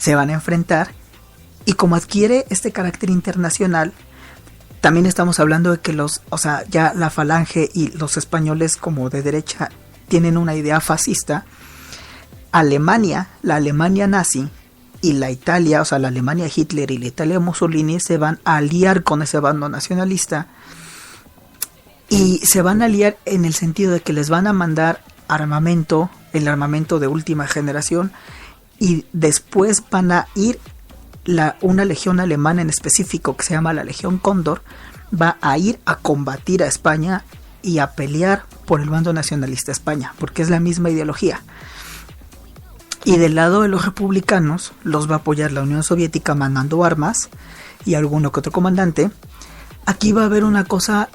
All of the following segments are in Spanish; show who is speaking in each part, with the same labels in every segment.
Speaker 1: se van a enfrentar, y como adquiere este carácter internacional, también estamos hablando de que ya la falange y los españoles como de derecha tienen una idea fascista. Alemania, la Alemania nazi y la Italia, o sea la Alemania de Hitler y la Italia de Mussolini se van a aliar con ese bando nacionalista, y se van a aliar en el sentido de que les van a mandar armamento, el armamento de última generación, y después van a ir una legión alemana en específico que se llama la Legión Cóndor, va a ir a combatir a España y a pelear por el bando nacionalista España, porque es la misma ideología. Y del lado de los republicanos los va a apoyar la Unión Soviética mandando armas y alguno que otro comandante. Aquí va a haber una cosa,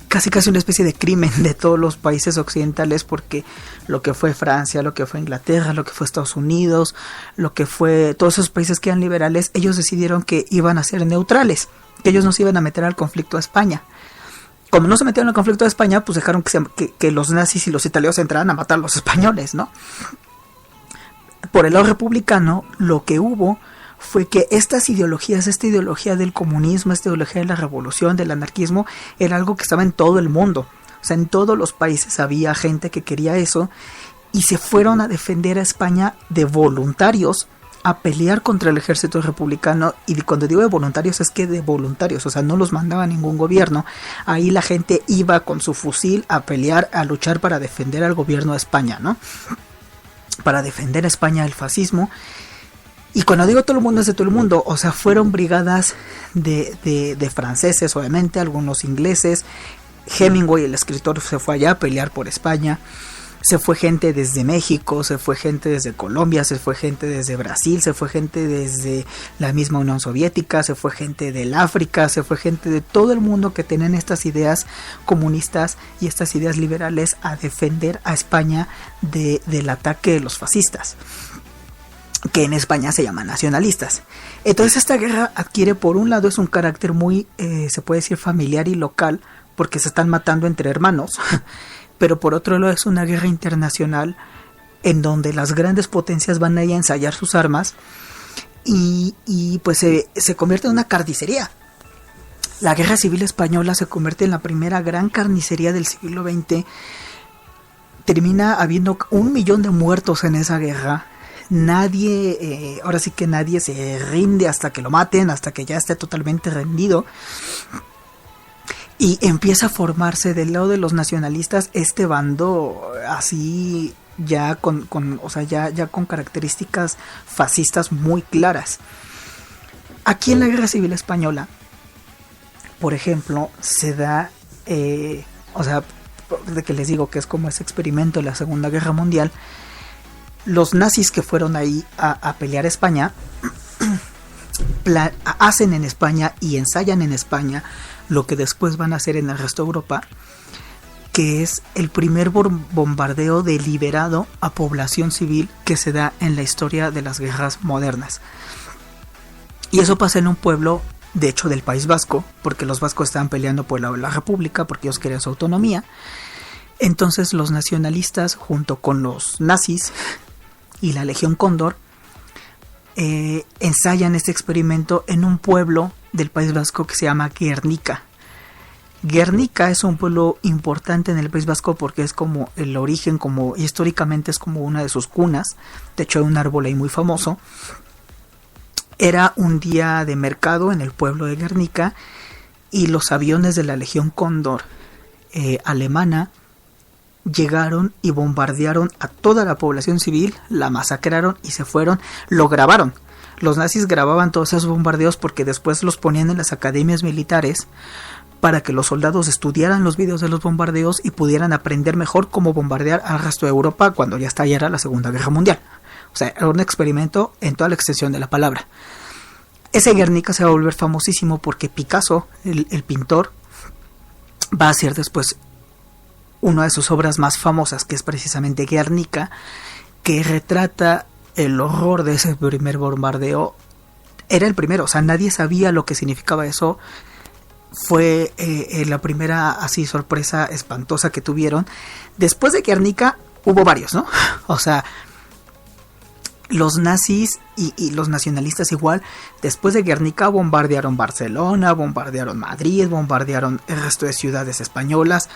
Speaker 1: casi una especie de crimen de todos los países occidentales, porque lo que fue Francia, lo que fue Inglaterra, lo que fue Estados Unidos, lo que fue todos esos países que eran liberales, ellos decidieron que iban a ser neutrales, que ellos no se iban a meter al conflicto de España. Como no se metieron al conflicto de España, pues dejaron que los nazis y los italianos entraran a matar a los españoles, ¿no? Por el lado republicano, lo que hubo fue que estas ideologías, esta ideología del comunismo, esta ideología de la revolución, del anarquismo, era algo que estaba en todo el mundo. O sea, en todos los países había gente que quería eso, y se fueron a defender a España de voluntarios, a pelear contra el ejército republicano. Y cuando digo de voluntarios es que de voluntarios, o sea, no los mandaba ningún gobierno. Ahí la gente iba con su fusil a pelear, a luchar para defender al gobierno de España, ¿no? Para defender a España del fascismo. Y cuando digo todo el mundo, es de todo el mundo. O sea, fueron brigadas de franceses, obviamente, algunos ingleses. Hemingway, el escritor, se fue allá a pelear por España. Se fue gente desde México, se fue gente desde Colombia, se fue gente desde Brasil, se fue gente desde la misma Unión Soviética, se fue gente del África, se fue gente de todo el mundo que tenían estas ideas comunistas y estas ideas liberales a defender a España del ataque de los fascistas, que en España se llaman nacionalistas. Entonces esta guerra adquiere, por un lado, es un carácter muy, se puede decir, familiar y local, porque se están matando entre hermanos, pero por otro lado es una guerra internacional en donde las grandes potencias van a ir a ensayar sus armas, y pues se convierte en una carnicería. La Guerra Civil Española se convierte en la primera gran carnicería del siglo XX. Termina habiendo 1 millón de muertos en esa guerra. Nadie, ahora sí que nadie se rinde hasta que lo maten, hasta que ya esté totalmente rendido. Y empieza a formarse del lado de los nacionalistas este bando así ya con características fascistas muy claras. Aquí en la Guerra Civil Española, por ejemplo, se da, de que les digo que es como ese experimento de la Segunda Guerra Mundial. Los nazis que fueron ahí a pelear a España hacen en España y ensayan en España lo que después van a hacer en el resto de Europa, que es el primer bombardeo deliberado a población civil que se da en la historia de las guerras modernas. Y eso pasa en un pueblo, de hecho, del País Vasco, porque los vascos estaban peleando por la república, porque ellos querían su autonomía. Entonces los nacionalistas, junto con los nazis y la Legión Cóndor, ensayan este experimento en un pueblo del País Vasco que se llama Guernica. Guernica es un pueblo importante en el País Vasco porque es como el origen, como históricamente es como una de sus cunas. De hecho hay un árbol ahí muy famoso. Era un día de mercado en el pueblo de Guernica y los aviones de la Legión Cóndor alemana llegaron y bombardearon a toda la población civil, la masacraron y se fueron. Lo grabaron. Los nazis grababan todos esos bombardeos porque después los ponían en las academias militares para que los soldados estudiaran los videos de los bombardeos y pudieran aprender mejor cómo bombardear al resto de Europa cuando ya estallara la Segunda Guerra Mundial. O sea, era un experimento en toda la extensión de la palabra. Ese Guernica se va a volver famosísimo porque Picasso, el pintor, va a hacer después una de sus obras más famosas, que es precisamente Guernica, que retrata el horror de ese primer bombardeo. Era el primero, o sea, nadie sabía lo que significaba eso. Fue la primera así sorpresa espantosa que tuvieron. Después de Guernica hubo varios, ¿no? O sea, los nazis y los nacionalistas igual, después de Guernica bombardearon Barcelona, bombardearon Madrid, bombardearon el resto de ciudades españolas.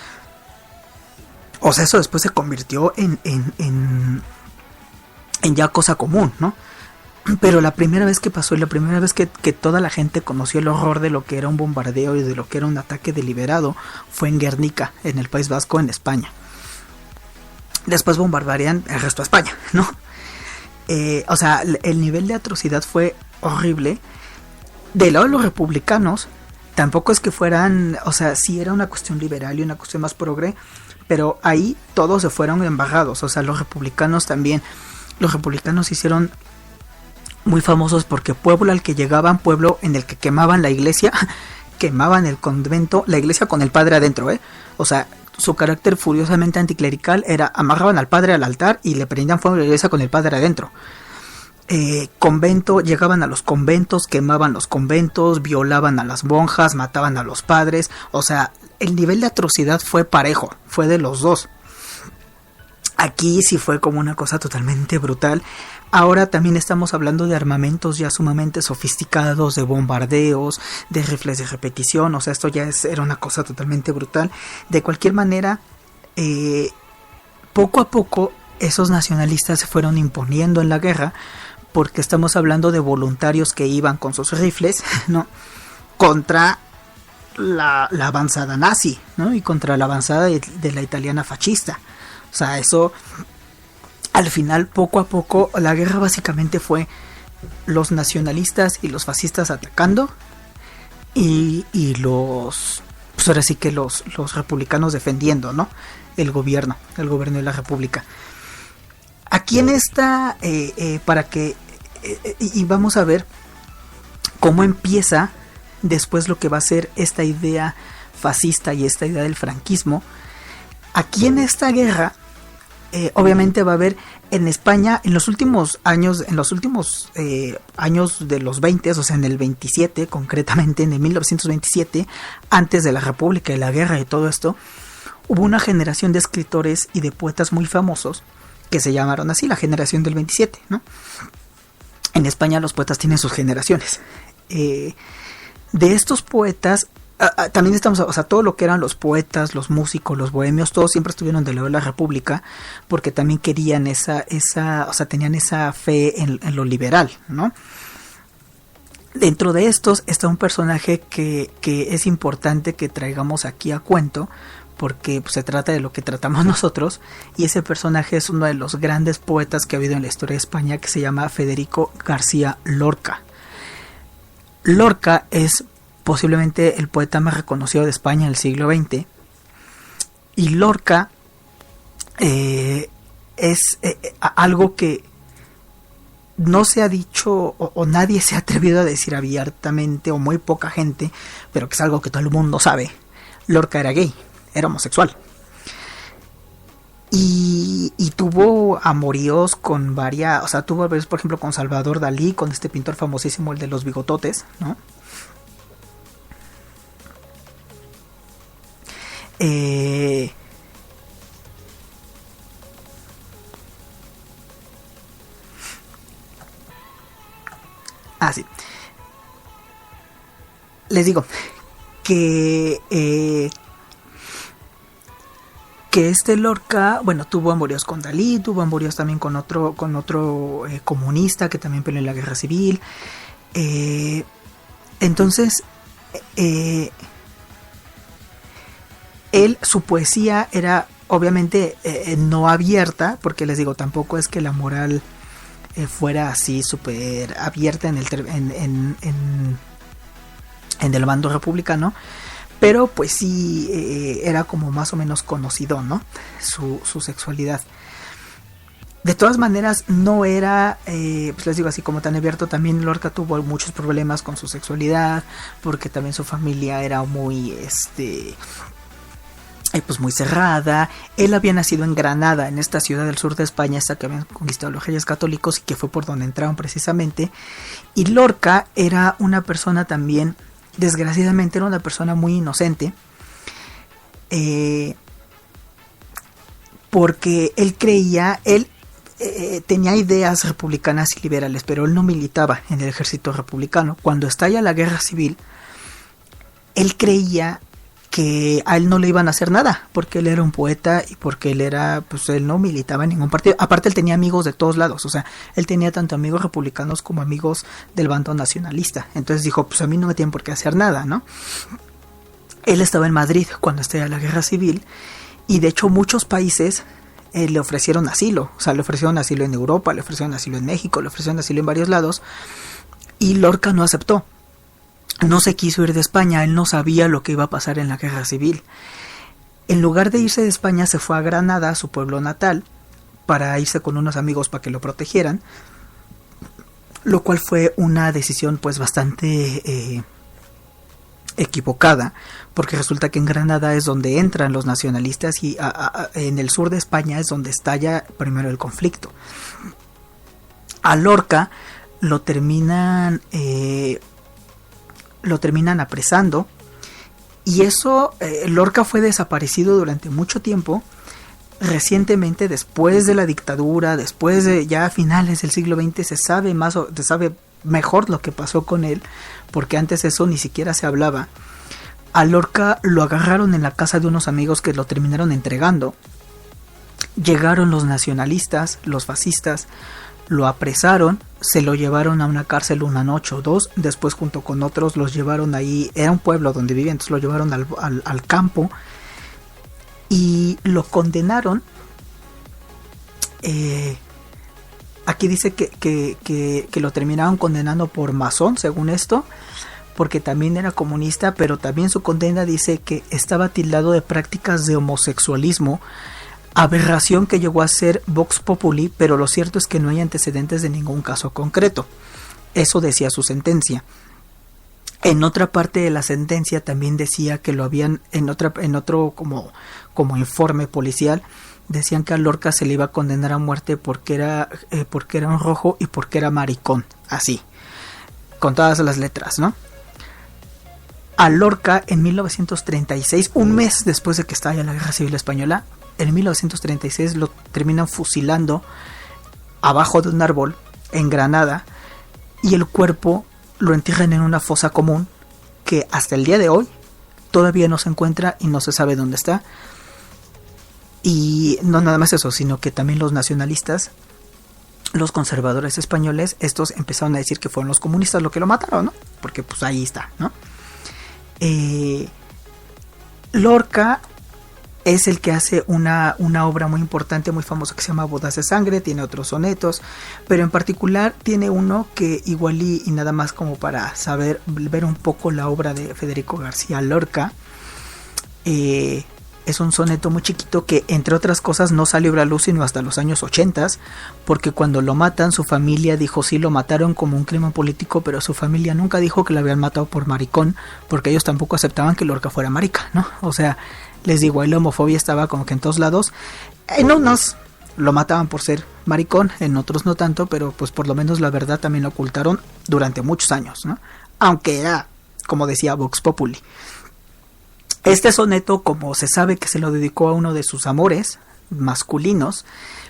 Speaker 1: O sea, eso después se convirtió en ya cosa común, ¿no? Pero la primera vez que pasó y la primera vez que toda la gente conoció el horror de lo que era un bombardeo y de lo que era un ataque deliberado fue en Guernica, en el País Vasco, en España. Después bombardearían el resto de España, ¿no? O sea, el nivel de atrocidad fue horrible. Del lado de los republicanos, tampoco es que fueran, o sea, sí era una cuestión liberal y una cuestión más progre, pero ahí todos se fueron embarrados. O sea, los republicanos también. Los republicanos se hicieron muy famosos porque pueblo al que llegaban, pueblo en el que quemaban la iglesia, quemaban el convento, la iglesia con el padre adentro, O sea, su carácter furiosamente anticlerical era amarraban al padre al altar y le prendían fuego a la iglesia con el padre adentro. Convento, llegaban a los conventos, quemaban los conventos, violaban a las monjas, mataban a los padres. O sea, el nivel de atrocidad fue parejo, fue de los dos. Aquí sí fue como una cosa totalmente brutal. Ahora también estamos hablando de armamentos ya sumamente sofisticados, de bombardeos, de rifles de repetición. O sea, esto ya era una cosa totalmente brutal. De cualquier manera, poco a poco esos nacionalistas se fueron imponiendo en la guerra, porque estamos hablando de voluntarios que iban con sus rifles, ¿no?, contra la avanzada nazi, ¿no?, y contra la avanzada de la italiana fascista. O sea, eso, al final, poco a poco, la guerra básicamente fue los nacionalistas y los fascistas atacando y los, pues ahora sí que los republicanos defendiendo, ¿no?, el gobierno de la república. Aquí en esta, para que, y vamos a ver cómo empieza después lo que va a ser esta idea fascista y esta idea del franquismo. Aquí en esta guerra, obviamente va a haber en España, en los últimos años de los 20, o sea en el 27, concretamente en el 1927, antes de la República y la guerra y todo esto, hubo una generación de escritores y de poetas muy famosos que se llamaron así, la generación del 27, ¿no? En España los poetas tienen sus generaciones. De estos poetas, también estamos, o sea, todo lo que eran los poetas, los músicos, los bohemios, todos siempre estuvieron del lado de la República, porque también querían o sea, tenían esa fe en lo liberal, ¿no? Dentro de estos está un personaje que es importante que traigamos aquí a cuento, porque pues, se trata de lo que tratamos nosotros, y ese personaje es uno de los grandes poetas que ha habido en la historia de España, que se llama Federico García Lorca. Lorca es posiblemente el poeta más reconocido de España en el siglo XX, y Lorca es algo que no se ha dicho o nadie se ha atrevido a decir abiertamente, o muy poca gente, pero que es algo que todo el mundo sabe. Lorca era gay, era homosexual, y tuvo amoríos con varias, o sea, tuvo, por ejemplo, con Salvador Dalí, con este pintor famosísimo, el de los bigototes, ¿no? Sí. Les digo que este Lorca, bueno, tuvo amoríos con Dalí, tuvo amoríos también con otro comunista que también peleó en la guerra civil. Entonces, su poesía era obviamente no abierta, porque les digo, tampoco es que la moral fuera así súper abierta en el bando republicano, pero pues sí era como más o menos conocido, ¿no?, su sexualidad. De todas maneras no era, pues les digo, así como tan abierto. También Lorca tuvo muchos problemas con su sexualidad, porque también su familia era muy pues muy cerrada. Él había nacido en Granada, en esta ciudad del sur de España, esta que habían conquistado los reyes católicos, y que fue por donde entraron precisamente. Y Lorca era una persona también, desgraciadamente, era una persona muy inocente, porque él creía, tenía ideas republicanas y liberales, pero él no militaba en el ejército republicano. Cuando estalla la guerra civil, él creía que a él no le iban a hacer nada, porque él era un poeta y porque él no militaba en ningún partido. Aparte, él tenía amigos de todos lados, o sea, él tenía tanto amigos republicanos como amigos del bando nacionalista. Entonces dijo, pues a mí no me tienen por qué hacer nada, ¿no? Él estaba en Madrid cuando estalla la guerra civil, y de hecho muchos países le ofrecieron asilo. O sea, le ofrecieron asilo en Europa, le ofrecieron asilo en México, le ofrecieron asilo en varios lados, y Lorca no aceptó. No se quiso ir de España, él no sabía lo que iba a pasar en la guerra civil. En lugar de irse de España, se fue a Granada, su pueblo natal, para irse con unos amigos para que lo protegieran, lo cual fue una decisión pues bastante equivocada, porque resulta que en Granada es donde entran los nacionalistas y en el sur de España es donde estalla primero el conflicto. A Lorca lo terminan apresando, y eso, Lorca fue desaparecido durante mucho tiempo. Recientemente, después de la dictadura, después de ya a finales del siglo XX, se sabe mejor lo que pasó con él, porque antes eso ni siquiera se hablaba. A Lorca lo agarraron en la casa de unos amigos que lo terminaron entregando. Llegaron los nacionalistas, los fascistas, lo apresaron, se lo llevaron a una cárcel una noche o dos, después junto con otros los llevaron ahí, era un pueblo donde vivía, entonces lo llevaron al campo y lo condenaron. Aquí dice que lo terminaron condenando por masón, según esto, porque también era comunista, pero también su condena dice que estaba tildado de prácticas de homosexualismo, aberración que llegó a ser Vox Populi, pero lo cierto es que no hay antecedentes de ningún caso concreto. Eso decía su sentencia. En otra parte de la sentencia también decía que lo habían, en otro como informe policial, decían que a Lorca se le iba a condenar a muerte porque era un rojo y porque era maricón, así, con todas las letras, ¿no? A Lorca en 1936, un mes después de que estalla la Guerra Civil Española, en 1936 lo terminan fusilando abajo de un árbol en Granada, y el cuerpo lo entierran en una fosa común que hasta el día de hoy todavía no se encuentra y no se sabe dónde está. Y no nada más eso, sino que también los nacionalistas, los conservadores españoles, estos empezaron a decir que fueron los comunistas los que lo mataron, ¿no? Porque pues ahí está, ¿no? Lorca es el que hace una obra muy importante, muy famosa, que se llama Bodas de Sangre. Tiene otros sonetos, pero en particular tiene uno que igual y nada más como para saber, ver un poco la obra de Federico García Lorca. Es un soneto muy chiquito que, entre otras cosas, no salió a la luz sino hasta los años 80, porque cuando lo matan, su familia dijo sí, lo mataron como un crimen político, pero su familia nunca dijo que lo habían matado por maricón, porque ellos tampoco aceptaban que Lorca fuera marica, ¿no? O sea, les digo, ahí la homofobia estaba como que en todos lados. En unos lo mataban por ser maricón, en otros no tanto, pero pues por lo menos la verdad también lo ocultaron durante muchos años, ¿no? Aunque era, como decía, Vox Populi. Este soneto, como se sabe que se lo dedicó a uno de sus amores masculinos,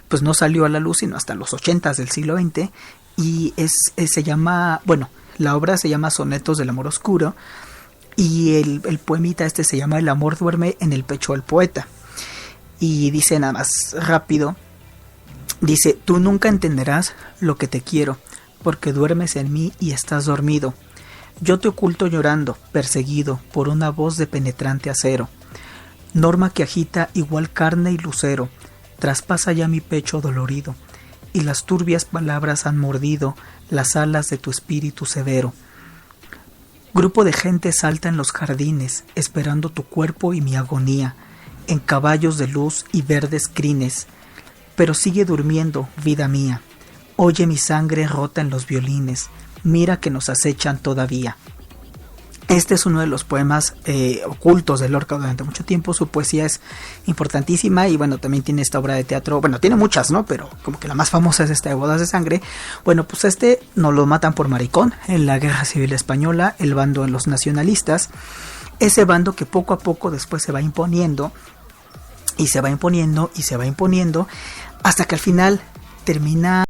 Speaker 1: pues no salió a la luz sino hasta los 80 del siglo XX, y se llama, bueno, la obra se llama Sonetos del Amor Oscuro, y el poemita se llama El amor duerme en el pecho del poeta. Y dice nada más rápido, dice: tú nunca entenderás lo que te quiero, porque duermes en mí y estás dormido. Yo te oculto llorando, perseguido por una voz de penetrante acero. Norma que agita igual carne y lucero, traspasa ya mi pecho dolorido, y las turbias palabras han mordido las alas de tu espíritu severo. Grupo de gente salta en los jardines, esperando tu cuerpo y mi agonía, en caballos de luz y verdes crines. Pero sigue durmiendo, vida mía. Oye mi sangre rota en los violines. Mira que nos acechan todavía. Este es uno de los poemas ocultos de Lorca durante mucho tiempo. Su poesía es importantísima y bueno, también tiene esta obra de teatro. Bueno, tiene muchas, ¿no? Pero como que la más famosa es esta de Bodas de Sangre. Bueno, pues nos lo matan por maricón en la Guerra Civil Española, el bando de los nacionalistas. Ese bando que poco a poco después se va imponiendo y se va imponiendo y se va imponiendo hasta que al final termina